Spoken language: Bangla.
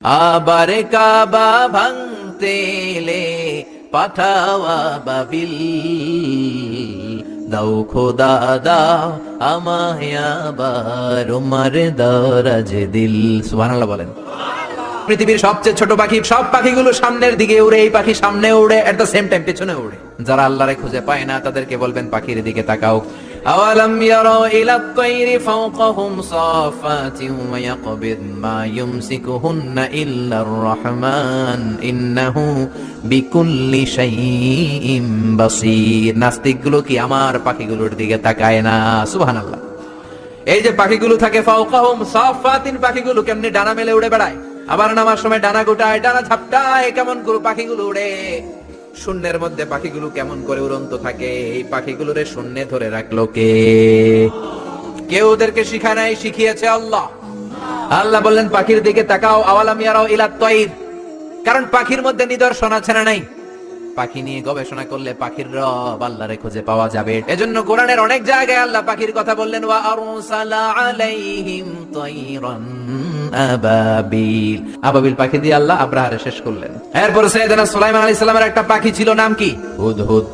আবার কাবা ভাঙতে এলে পাঠাওয়া বাবিল, দাও খোদা দাও আমায় আবার উমার দরাজ দিল। সুবহানাল্লাহ বলেন। পৃথিবীর সবচেয়ে ছোট পাখি, সব পাখিগুলো সামনের দিকে উড়ে, এই পাখি সামনে উড়ে, এট দ্য সেম টাইম পেছনে উড়ে। যারা আল্লাহরে খুঁজে পায় না তাদেরকে বলবেন পাখির দিকে তাকাও। আওয়ালাম ইয়ারাউ ইলাত তায়রি ফাওকাহুম সাফাতিন ওয়া ইয়াকবিদ মা ইউমসিকুহুন্না ইল্লার রহমান ইন্নাহু বিকুল্লি শাইইন বাসীর। নাস্তিকগুলো কি আমার পাখিগুলোর দিকে তাকায় না? সুবহানাল্লাহ। এই যে পাখিগুলো থাকে ফাওকাহুম সাফাতিন, পাখিগুলো কেমনে ডানা মেলে উড়ে বেড়ায়, আবার নামার সময় ডানা গোটায়, ডানা ঝাপটায়, কেমন করে পাখিগুলো উড়ে। শূন্যের মধ্যে পাখিগুলো কেমন করে উড়ন্ত থাকে, এই পাখিগুলোরে শূন্যে ধরে রাখলো কে? কেউ ওদেরকে শিখায় নাই, শিখিয়েছে আল্লাহ। আল্লাহ বললেন পাখির দিকে তাকাও। আওয়ালাম ইয়ারাউ ইলাত তায়র, কারণ পাখির মধ্যে নিদর্শন আছে না নাই? পাখি নিয়ে গবেষণা করলে পাখির রব আল্লাহরে খুঁজে পাওয়া যাবে। এজন্য কোরআনের অনেক জায়গায় আল্লাহ পাখির কথা বললেন, ওয়া আরসালা আলাইহিম তায়রান আবাবিল। আবাবিল পাখি দিয়ে আল্লাহ আব্রাহারে শেষ করলেন। এরপর সাইয়েদনা সুলাইমান আলাইহিস সালামের একটা পাখি ছিল, নাম কি? হুদহুদ।